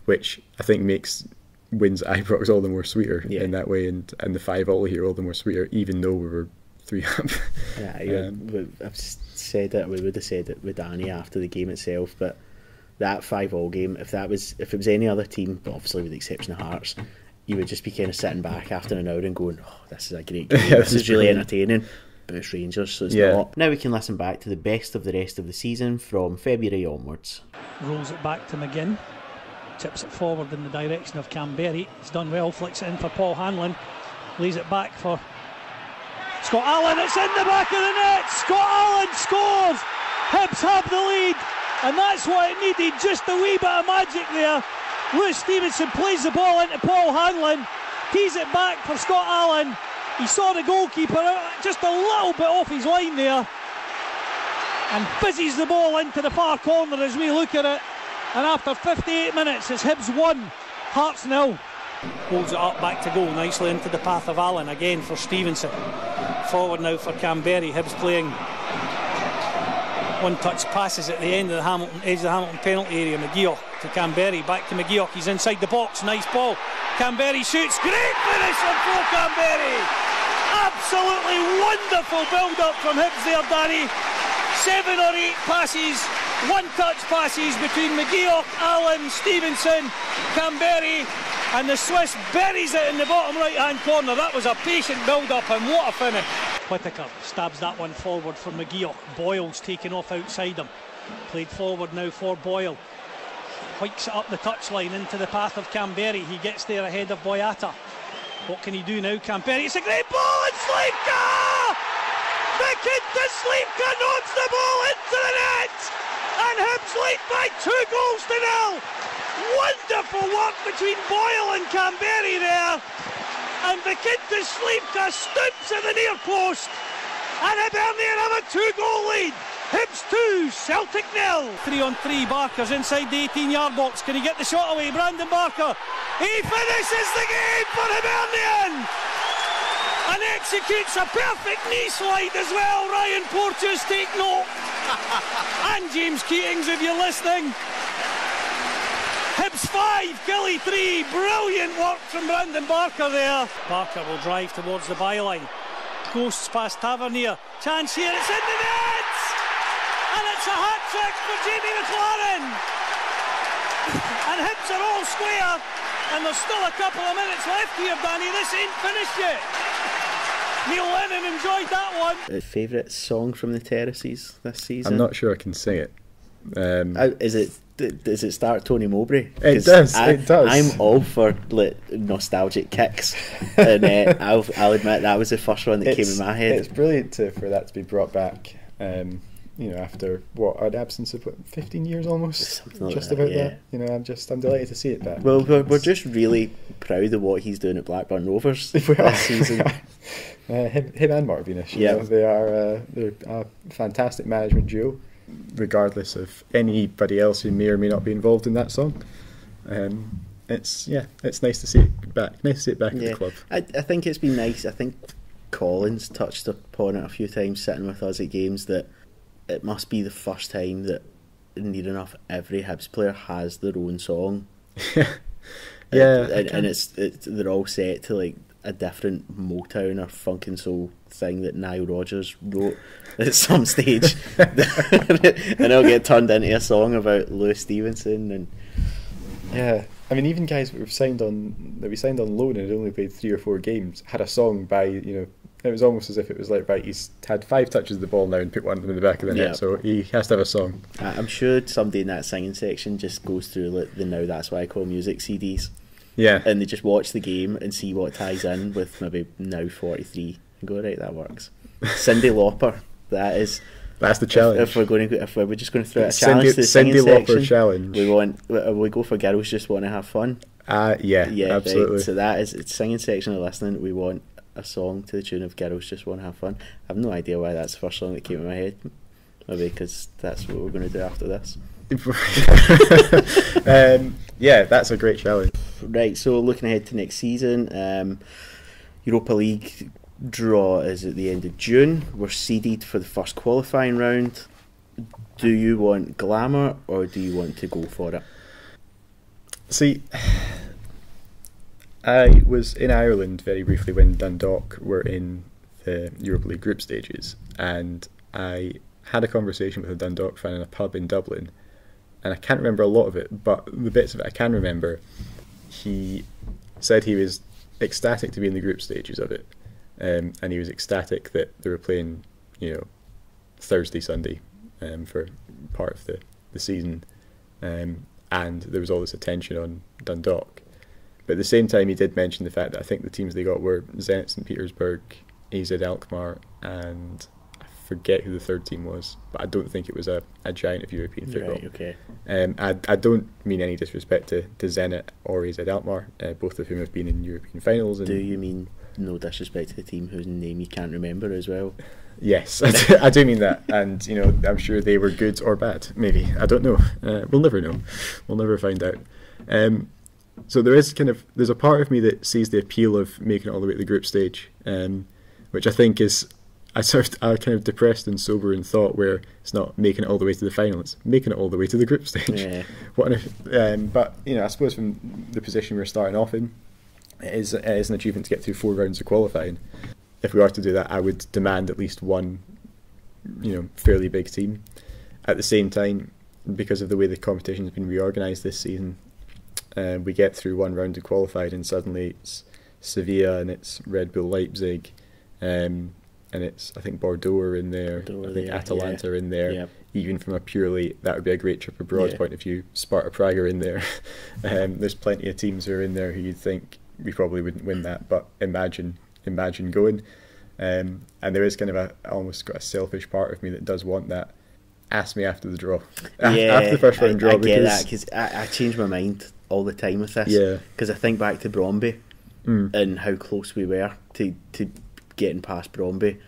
Speaker 4: which I think makes wins at Ibrox all the more sweeter in that way, and the 5-5 here all the more sweeter, even though we were 3 up.
Speaker 1: I've said it. We would have said it with Danny after the game itself, but that 5-5 game, if it was any other team, but obviously with the exception of Hearts, you would just be kind of sitting back after an hour and going, this is a great game, this is really entertaining, but it's Rangers, so it's not. Now we can listen back to the best of the rest of the season from February onwards.
Speaker 3: Rolls it back to McGinn, tips it forward in the direction of Canberry. He's done well, flicks it in for Paul Hanlon, lays it back for Scott Allen. It's in the back of the net. Scott Allen scores. Hibs have the lead, and that's what it needed, just a wee bit of magic there. Lewis Stevenson plays the ball into Paul Hanlon, keys it back for Scott Allen. He saw the goalkeeper just a little bit off his line there and fizzes the ball into the far corner as we look at it. And after 58 minutes, it's Hibs 1, Hearts 0. Holds it up back to goal, nicely into the path of Allen again for Stevenson. Forward now for Canberry. Hibs playing one-touch passes at the end of the edge of the Hamilton penalty area. McGeoch to Canberry, back to McGeoch. He's inside the box, nice ball. Canberry shoots, great finish from Flo Canberry. Absolutely wonderful build-up from Hibs there, Danny. 7 or 8 passes, one-touch passes between McGeoch, Allen, Stevenson, Canberry, and the Swiss buries it in the bottom right-hand corner. That was a patient build-up, and what a finish. Whittaker stabs that one forward for McGeoch. Boyle's taken off outside him. Played forward now for Boyle. Hikes it up the touchline into the path of Canberry. He gets there ahead of Boyata. What can he do now, Canberry? It's a great ball, and Slivka! The kid to Slivka knocks the ball into the net! And Hibs lead by 2-0. Wonderful work between Boyle and Canberry there. And Vikinta Slivka stoops at the near post. And Hibernian have a 2-goal lead. Hibs 2, Celtic 0. 3-on-3, Barker's inside the 18-yard box. Can he get the shot away? Brandon Barker. He finishes the game for Hibernian. And executes a perfect knee slide as well. Ryan Porteous, take note. And James Keatings, if you're listening. Hibs 5, Kelly 3. Brilliant work from Brandon Barker there. Barker will drive towards the byline. Ghosts past Tavernier. Chance here, it's in the net! And it's a hat-trick for Jamie McLaren. And Hibs are all square. And there's still a couple of minutes left here, Danny. This ain't finished yet. Neil Lennon enjoyed that one.
Speaker 1: Favourite song from the Terraces this season?
Speaker 4: I'm not sure I can sing it.
Speaker 1: Does it start Tony Mowbray?
Speaker 4: It does.
Speaker 1: I'm all for nostalgic kicks, and I'll admit that was the first one that came in my head.
Speaker 4: It's brilliant for that to be brought back. After an absence of 15 years almost,
Speaker 1: something like
Speaker 4: just
Speaker 1: that,
Speaker 4: about
Speaker 1: yeah.
Speaker 4: that. I'm delighted to see it back.
Speaker 1: Well, we're just really proud of what he's doing at Blackburn Rovers this season.
Speaker 4: Him and Mark Venus, they're a fantastic management duo, regardless of anybody else who may or may not be involved in that song. It's nice to see it back. Nice to see it back at the club.
Speaker 1: I think it's been nice. I think Collins touched upon it a few times sitting with us at games, that it must be the first time that near enough every Hibs player has their own song. And they're all set to like a different Motown or funk and soul thing that Nile Rodgers wrote at some stage, and it'll get turned into a song about Lewis Stevenson. And
Speaker 4: I mean, even guys that we signed on loan and had only played 3 or 4 games had a song by, it was almost as if it was like, right, he's had 5 touches of the ball now and put one of them in the back of the net, so he has to have a song.
Speaker 1: I'm sure somebody in that singing section just goes through like the Now That's Why I Call Music CDs.
Speaker 4: Yeah.
Speaker 1: And they just watch the game and see what ties in with maybe Now 43 and go, right, that works. Cyndi Lauper, that's the challenge. If we're just going to throw a challenge to the singing
Speaker 4: Cyndi
Speaker 1: section,
Speaker 4: Lauper challenge.
Speaker 1: We go for girls just want to have fun.
Speaker 4: Yeah, absolutely.
Speaker 1: Right. So that is it's singing section of listening. We want a song to the tune of Girls Just Want to Have Fun. I have no idea why that's the first song that came in my head. Maybe because that's what we're going to do after this.
Speaker 4: That's a great challenge.
Speaker 1: Right, so looking ahead to next season, Europa League draw is at the end of June. We're seeded for the first qualifying round. Do you want glamour or do you want to go for it?
Speaker 4: See, I was in Ireland very briefly when Dundalk were in the Europa League group stages, and I had a conversation with a Dundalk fan in a pub in Dublin, and I can't remember a lot of it, but the bits of it I can remember. He said he was ecstatic to be in the group stages of it, and he was ecstatic that they were playing, Thursday, Sunday, for part of the season, and there was all this attention on Dundalk. But at the same time, he did mention the fact that I think the teams they got were Zenit St. Petersburg, AZ Alkmaar, and I forget who the third team was, but I don't think it was a giant of European football.
Speaker 1: Right, okay.
Speaker 4: I don't mean any disrespect to Zenit or AZ Alkmaar, both of whom have been in European finals.
Speaker 1: Do you mean no disrespect to the team whose name you can't remember as well?
Speaker 4: Yes, I do mean that, and I'm sure they were good or bad. Maybe, I don't know. We'll never know. We'll never find out. So there's a part of me that sees the appeal of making it all the way to the group stage, which I think is I kind of depressed and sober in thought, where it's not making it all the way to the final, it's making it all the way to the group stage.
Speaker 1: Yeah.
Speaker 4: But I suppose from the position we're starting off in, it is an achievement to get through 4 rounds of qualifying. If we are to do that, I would demand at least one, fairly big team. At the same time, because of the way the competition has been reorganised this season, we get through 1 round of qualified and suddenly it's Sevilla and it's Red Bull Leipzig, and it's, I think, Bordeaux are in there, I think Atalanta are in there. Yep. Even from a purely, that would be a great trip abroad point of view, Sparta Prague are in there. There's plenty of teams who are in there who you'd think we probably wouldn't win that, but imagine going. And there is kind of almost got a selfish part of me that does want that. ask me after the draw.
Speaker 1: Yeah,
Speaker 4: after the first round draw.
Speaker 1: I get that, because I change my mind all the time with this.
Speaker 4: Yeah.
Speaker 1: Because I think back to Bromby and how close we were to getting past Bromby.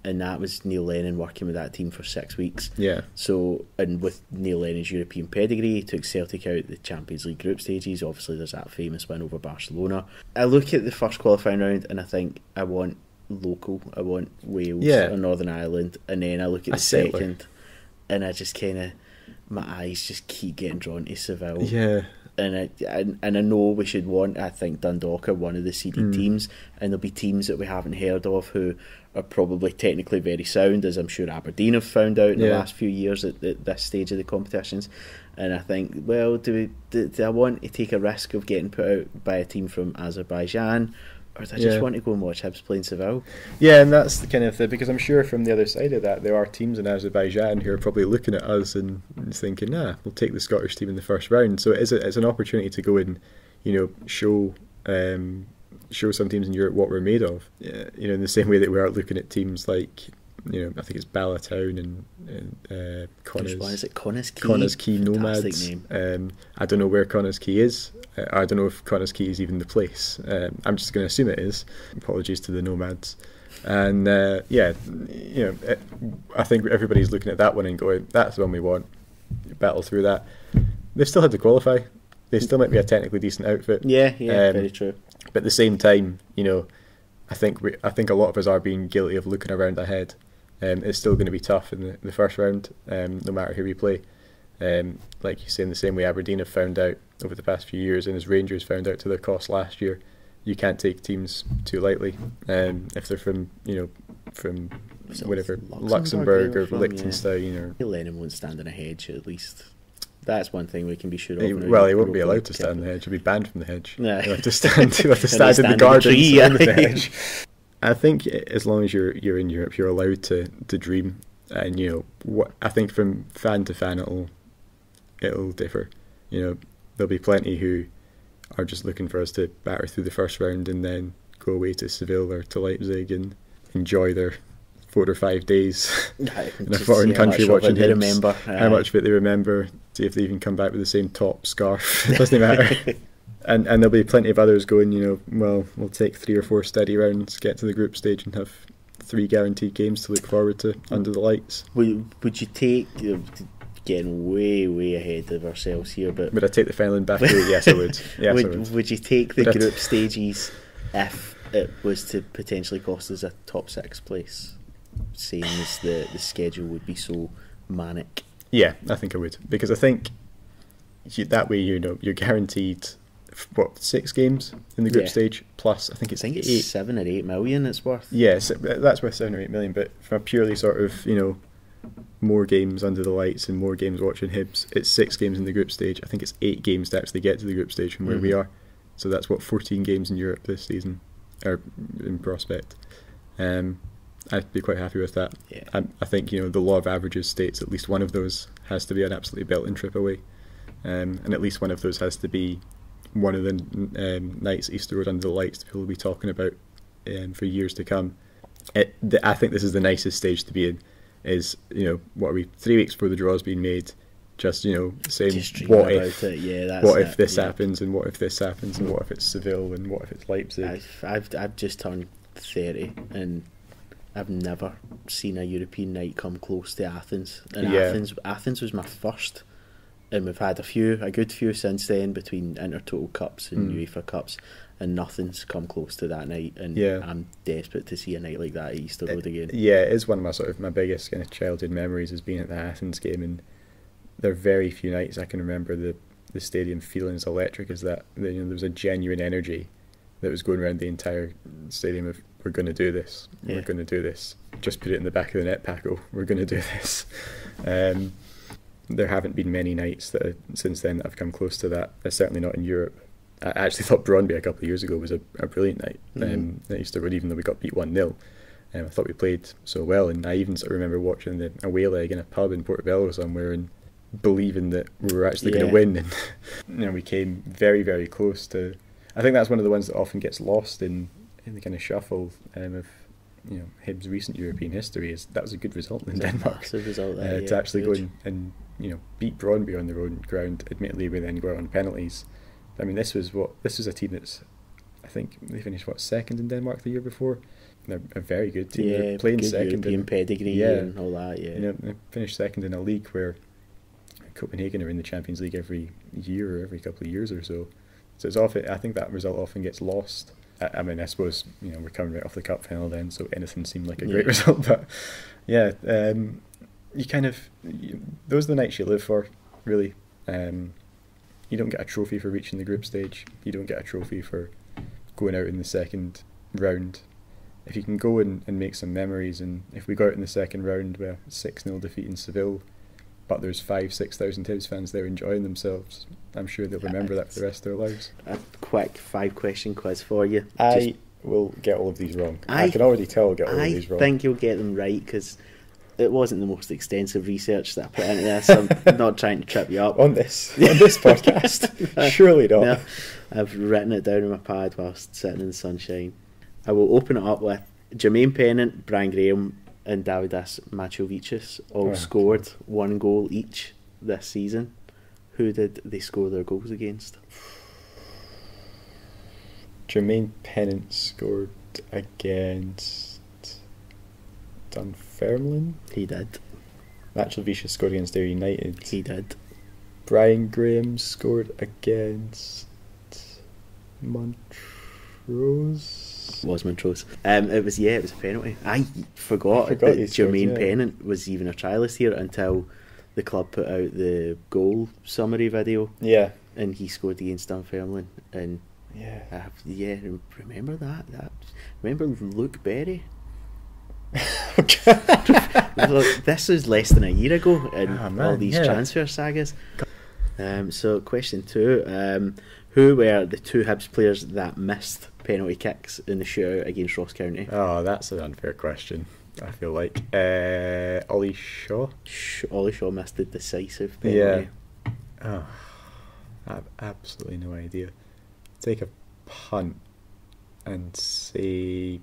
Speaker 1: And that was Neil Lennon working with that team for 6 weeks.
Speaker 4: Yeah.
Speaker 1: So, and with Neil Lennon's European pedigree, he took Celtic out the Champions League group stages. Obviously, there's that famous win over Barcelona. I look at the first qualifying round and I think I want local. I want Wales or Northern Ireland. And then I look at the second and I just kind of, my eyes just keep getting drawn to Seville.
Speaker 4: Yeah.
Speaker 1: And I know we should want, I think, Dundalk are one of the seeded teams, and there'll be teams that we haven't heard of who are probably technically very sound, as I'm sure Aberdeen have found out in the last few years at this stage of the competitions. And I think, well, do I want to take a risk of getting put out by a team from Azerbaijan, or do I just want to go and watch Hibs play in Seville?
Speaker 4: Yeah, and that's the kind of thing, because I'm sure from the other side of that, there are teams in Azerbaijan who are probably looking at us and thinking, we'll take the Scottish team in the first round. So it's an opportunity to go and, show some teams in Europe what we're made of. In the same way that we are looking at teams like, I think it's Ballatown and Connah's.
Speaker 1: Is it Connah's Quay?
Speaker 4: Connah's Quay Nomads.
Speaker 1: Fantastic name.
Speaker 4: I don't know where Connah's Quay is. I don't know if Connah's Quay is even the place. I'm just going to assume it is. Apologies to the Nomads. And I think everybody's looking at that one and going, that's the one we want. Battle through that. They've still had to qualify. They still might be a technically decent outfit.
Speaker 1: Yeah, very true.
Speaker 4: But at the same time, I think a lot of us are being guilty of looking around ahead. It's still going to be tough in the first round, no matter who we play. Like you say, in the same way Aberdeen have found out over the past few years, and as Rangers found out to their cost last year, you can't take teams too lightly. If they're from whatever, Luxembourg or Liechtenstein or.
Speaker 1: Lennon won't stand in a hedge, at least. That's one thing we can be sure of.
Speaker 4: He won't be allowed to stand in the hedge. He'll be banned from the hedge. He'll have to stand in the garden in the hedge. I think as long as you're in Europe, you're allowed to dream. And what I think from fan to fan, it'll differ. There'll be plenty who are just looking for us to batter through the first round and then go away to Seville or to Leipzig and enjoy their 4 or 5 days in a foreign country watching Hibs. How much of it they remember, see if they even come back with the same top, scarf. It doesn't matter. And there'll be plenty of others going, well, we'll take 3 or 4 steady rounds, get to the group stage and have 3 guaranteed games to look forward to under the lights.
Speaker 1: Would you take, getting way ahead of ourselves here, but
Speaker 4: would I take the final in back? Yes, I would. Yes, I would.
Speaker 1: Would you take the group stages if it was to potentially cost us a top 6 place, seeing as the schedule would be so manic?
Speaker 4: Yeah, I think I would, because I think that way you're guaranteed 6 games in the group stage, plus I think it's 8.
Speaker 1: 7 or 8 million it's worth.
Speaker 4: Yes, that's worth 7 or 8 million, but from a purely sort of more games under the lights and more games watching Hibs, it's 6 games in the group stage. I think it's 8 games to actually get to the group stage from where we are. So that's 14 games in Europe this season, or in prospect. I'd be quite happy with that.
Speaker 1: Yeah.
Speaker 4: I think the law of averages states at least one of those has to be an absolutely belting trip away, and at least one of those has to be one of the nights Easter Road under the lights people will be talking about for years to come. I think this is the nicest stage to be in. Is what are we 3 weeks before the draw's been made? Just saying what if this happens, and what if this happens, and what if it's Seville, and what if it's Leipzig.
Speaker 1: I've just turned 30 and I've never seen a European night come close to Athens. And Athens was my first, and we've had a good few since then between Intertotal Cups and UEFA Cups, and nothing's come close to that night. And I'm desperate to see a night like that at Easter Road again. Yeah,
Speaker 4: it is one of my biggest kind of childhood memories is being at the Athens game, and there are very few nights I can remember the stadium feeling as electric as that. There was a genuine energy that was going around the entire stadium of, we're going to do this, we're going to do this. Just put it in the back of the net, Paco. We're going to do this. There haven't been many nights since then that have come close to that. Certainly not in Europe. I actually thought Brøndby a couple of years ago was a brilliant night at Easter Road, even though we got beat 1-0. I thought we played so well, and I even sort of remember watching the away leg in a pub in Portobello somewhere and believing that we were actually going to win. And we came very, very close to. I think that's one of the ones that often gets lost in the kind of shuffle of Hibs' recent European history is that was a good result in Denmark.
Speaker 1: Massive result there,
Speaker 4: to actually go and beat Brøndby on their own ground. Admittedly, we then go out on penalties. I mean, this was a team that's, I think they finished second in Denmark the year before. They're a very good team. They're playing
Speaker 1: good
Speaker 4: second
Speaker 1: European pedigree and all that.
Speaker 4: They finished second in a league where Copenhagen are in the Champions League every year or every couple of years or so. So it's often, I think that result often gets lost. I mean, I suppose we're coming right off the cup final then, so anything seemed like a great result. But yeah, you kind of those are the nights you live for, really. You don't get a trophy for reaching the group stage. You don't get a trophy for going out in the second round. If you can go and make some memories, and if we go out in the second round with a 6-0 defeat in Seville, but there's 5,000-6,000 Hibs fans there enjoying themselves, I'm sure they'll remember that for the rest of their lives.
Speaker 1: A quick 5-question quiz for you.
Speaker 4: I will get all of these wrong. I can already tell I'll get all of these wrong.
Speaker 1: I think you'll get them right, because it wasn't the most extensive research that I put into this. I'm not trying to trip you up.
Speaker 4: On this podcast? Surely not.
Speaker 1: No, I've written it down on my pad whilst sitting in the sunshine. I will open it up with Jermaine Pennant, Brian Graham and Davidas Machovicius all scored 1 goal each this season. Who did they score their goals against?
Speaker 4: Jermaine Pennant scored against Dunfermline.
Speaker 1: He did.
Speaker 4: Machovicius scored against Ayr United.
Speaker 1: He did.
Speaker 4: Brian Graham scored against Montrose.
Speaker 1: Was Montrose. It was a penalty. I forgot that Jermaine Pennant was even a trialist here until the club put out the goal summary video.
Speaker 4: Yeah.
Speaker 1: And he scored against Dunfermline. And remember that? Remember Luke Berry? Look, this was less than a year ago, and all these transfer sagas. So question 2, who were the 2 Hibs players that missed penalty kicks in the shootout against Ross County?
Speaker 4: Oh, that's an unfair question, I feel like. Ollie Shaw?
Speaker 1: Ollie Shaw missed the decisive penalty.
Speaker 4: Yeah. Oh, I have absolutely no idea. Take a punt and say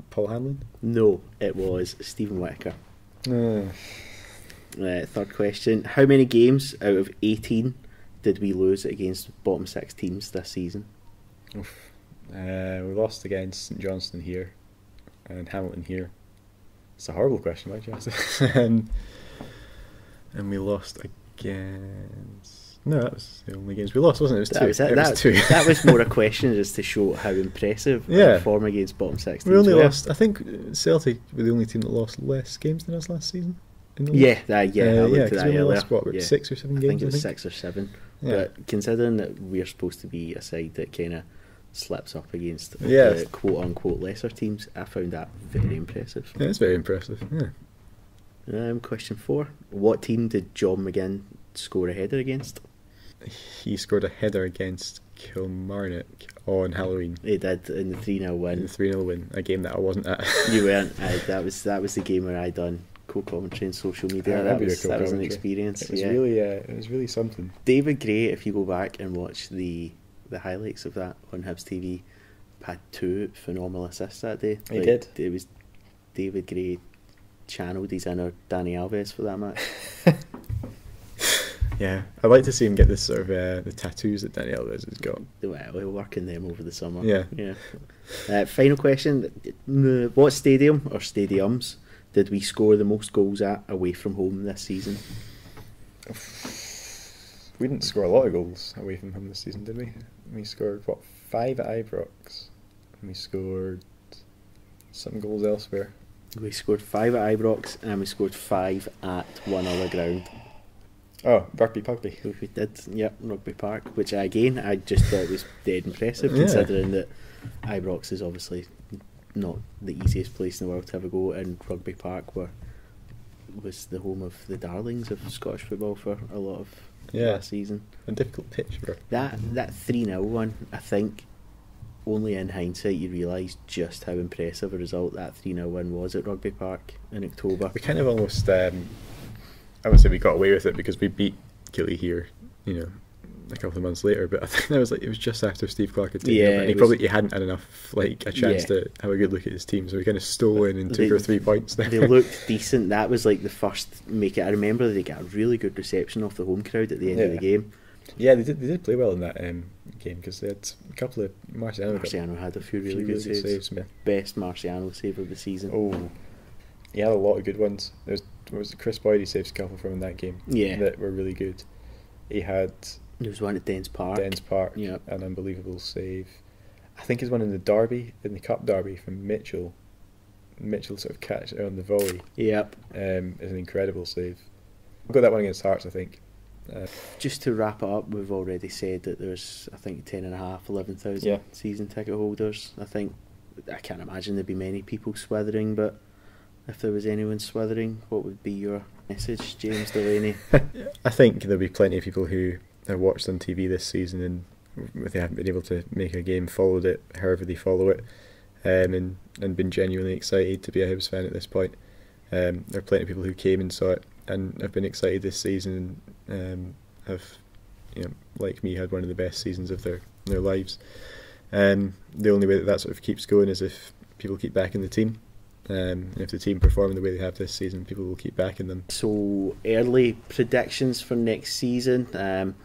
Speaker 4: Paul Hanlon?
Speaker 1: No, it was Stephen Whittaker. Third question, how many games out of 18 did we lose against bottom 6 teams this season?
Speaker 4: We lost against St Johnstone here and Hamilton here. It's a horrible question, why'd you ask it? And we lost against... No, that was the only games we lost, wasn't it? It was 2.
Speaker 1: That was more a question just to show how impressive our form against bottom 6 teams.
Speaker 4: We only lost, I think Celtic were the only team that lost less games than us last season.
Speaker 1: I looked at that earlier.
Speaker 4: Lost, 6 or 7 games?
Speaker 1: I think it was 6 or 7. Yeah. But considering that we're supposed to be a side that kind of slips up against the quote-unquote lesser teams, I found that very impressive.
Speaker 4: Yeah, it's very impressive,
Speaker 1: Question 4. What team did John McGinn score a header against?
Speaker 4: He scored a header against Kilmarnock on Halloween.
Speaker 1: He did, in the 3-0 win.
Speaker 4: In the 3-0 win, a game that I wasn't at.
Speaker 1: You weren't. That was the game where I done co-commentary on social media. That was an experience.
Speaker 4: It was really something.
Speaker 1: David Gray, if you go back and watch the highlights of that on Hibs TV, had 2 phenomenal assists that day.
Speaker 4: He did.
Speaker 1: It was David Gray channeled his inner Danny Alves for that match.
Speaker 4: Yeah, I'd like to see him get this sort of the tattoos that Danny Alves has got.
Speaker 1: Well, he'll work in them over the summer.
Speaker 4: Yeah.
Speaker 1: Final question: what stadium or stadiums did we score the most goals at away from home this season?
Speaker 4: We didn't score a lot of goals away from home this season, did we? We scored 5 at Ibrox, and we scored some goals elsewhere.
Speaker 1: We scored 5 at Ibrox, and we scored 5 at one other ground.
Speaker 4: Oh, Rugby Pugby.
Speaker 1: We did, Rugby Park, which again I just thought was dead impressive, considering that Ibrox is obviously not the easiest place in the world to have a go, and Rugby Park was the home of the darlings of Scottish football for a lot of last season.
Speaker 4: A difficult pitch for
Speaker 1: that 3-0 one. I think only in hindsight you realise just how impressive a result that 3-0 win was at Rugby Park in October.
Speaker 4: We kind of almost I would say we got away with it because we beat Killie here, a couple of months later, but I think it was just after Steve Clarke had taken over, and he hadn't had enough a chance to have a good look at his team, so he kind of stole in and took her 3 points there.
Speaker 1: They looked decent. That was the first make it. I remember they got a really good reception off the home crowd at the end of the game.
Speaker 4: Yeah, they did play well in that game, because they had a couple of
Speaker 1: Marciano had a few really good saves. Best Marciano save of the season.
Speaker 4: Oh, he had a lot of good ones. There was Chris Boyd, he saved a couple from in that game that were really good. There was one at Dens Park, an unbelievable save. I think there's one in the Cup Derby from Mitchell sort of catch it on the volley. Yep. Is an incredible save. I've got that one against Hearts, I think.
Speaker 1: Just to wrap it up, we've already said that there's, I think, 11,000 season ticket holders. I can't imagine there'd be many people swithering, but if there was anyone swithering, what would be your message, James Delaney?
Speaker 4: I think there'll be plenty of people who have watched on TV this season, and if they haven't been able to make a game, followed it however they follow it, and been genuinely excited to be a Hibs fan at this point. There are plenty of people who came and saw it and have been excited this season, and have, like me, had one of the best seasons of their lives. The only way that sort of keeps going is if people keep backing the team. If the team perform the way they have this season, people will keep backing them.
Speaker 1: So, early predictions for next season.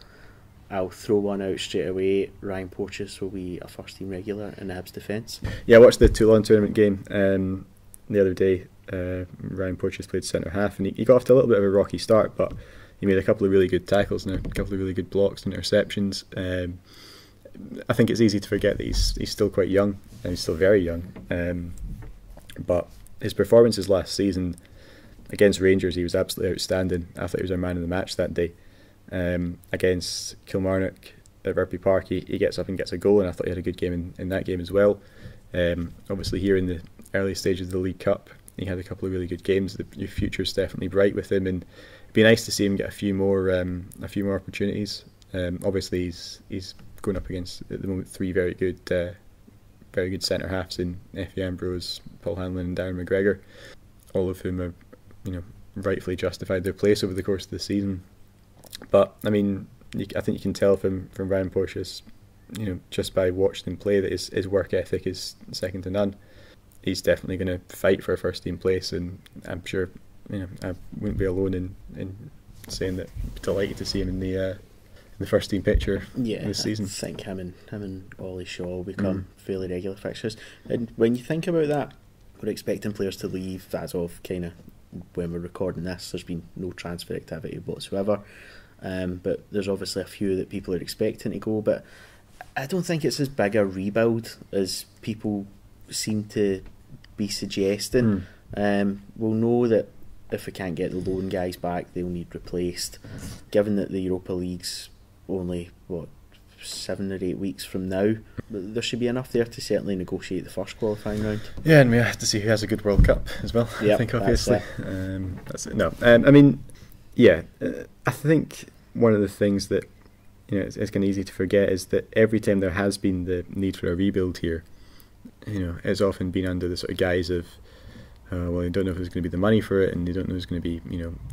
Speaker 1: I'll throw one out straight away. Ryan Porteous will be a first team regular in the Hibs defence.
Speaker 4: Yeah, I watched the Toulon tournament game the other day. Ryan Porteous played centre half, and he got off to a little bit of a rocky start, but he made a couple of really good tackles and a couple of really good blocks and interceptions. I think it's easy to forget that he's still quite young, and he's still very young. But his performances last season against Rangers, he was absolutely outstanding. I thought he was our man of the match that day. Against Kilmarnock at Rugby Park, he gets up and gets a goal, and I thought he had a good game in that game as well. Obviously here in the early stages of the League Cup, he had a couple of really good games. The future's definitely bright with him, and it'd be nice to see him get a few more opportunities. Obviously he's going up against, at the moment, three very good centre halves in Effie Ambrose, Paul Hanlon and Darren McGregor, all of whom have rightfully justified their place over the course of the season. But I think you can tell from Ryan Porteous, just by watching him play, that his work ethic is second to none. He's definitely going to fight for a first team place, and I'm sure I wouldn't be alone in saying that I'm delighted to see him in the first team picture this season.
Speaker 1: I think him and Ollie Shaw will become fairly regular fixtures. And when you think about that, we're expecting players to leave as of kind of when we're recording this. There's been no transfer activity whatsoever, but there's obviously a few that people are expecting to go, but I don't think it's as big a rebuild as people seem to be suggesting. We'll know that if we can't get the loan guys back, they'll need replaced. Given that the Europa League's only 7 or 8 weeks from now, there should be enough there to certainly negotiate the first qualifying round.
Speaker 4: Yeah, and we have to see who has a good World Cup as well.
Speaker 1: Yep,
Speaker 4: I think obviously
Speaker 1: that's it.
Speaker 4: No, I think one of the things that it's kind of easy to forget is that every time there has been the need for a rebuild here, it's often been under the sort of guise of you don't know if there's going to be the money for it, and you don't know if there's going to be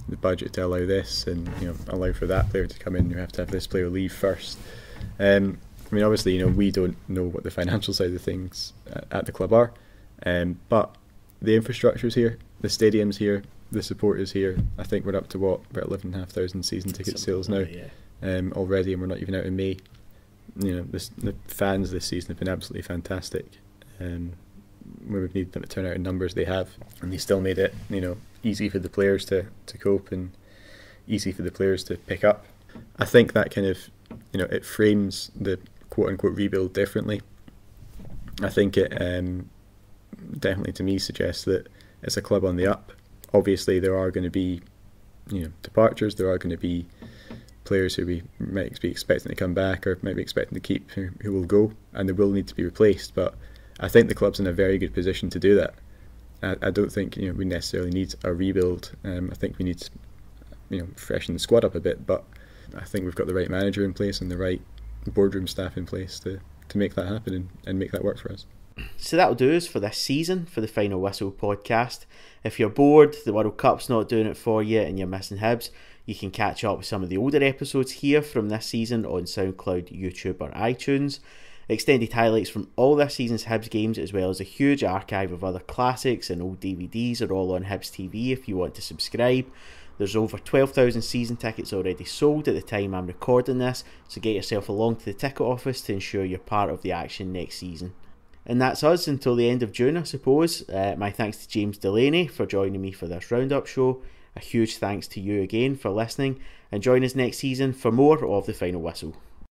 Speaker 4: the budget to allow this, and allow for that player to come in. You have to have this player leave first. Obviously, we don't know what the financial side of things at the club are, but the infrastructure's here, the stadium's here, the support is here. I think we're up to about 11,500 season ticket sales now already, and we're not even out in May. The fans this season have been absolutely fantastic. Where we've needed them to turn out in numbers, they have, and they still made it easy for the players to cope and easy for the players to pick up. I think that kind of it frames the quote unquote rebuild differently. I think it definitely to me suggests that it's a club on the up. Obviously there are going to be departures, there are going to be players who we might be expecting to come back or might be expecting to keep who will go, and they will need to be replaced, but I think the club's in a very good position to do that. I don't think we necessarily need a rebuild. I think we need to freshen the squad up a bit, but I think we've got the right manager in place and the right boardroom staff in place to make that happen and make that work for us.
Speaker 1: So that'll do us for this season for the Final Whistle podcast. If you're bored, the World Cup's not doing it for you, and you're missing Hibs, you can catch up with some of the older episodes here from this season on SoundCloud, YouTube or iTunes. Extended highlights from all this season's Hibs games, as well as a huge archive of other classics and old DVDs, are all on Hibs TV if you want to subscribe. There's over 12,000 season tickets already sold at the time I'm recording this, so get yourself along to the ticket office to ensure you're part of the action next season. And that's us until the end of June, I suppose. My thanks to James Delaney for joining me for this roundup show. A huge thanks to you again for listening, and join us next season for more of the Final Whistle.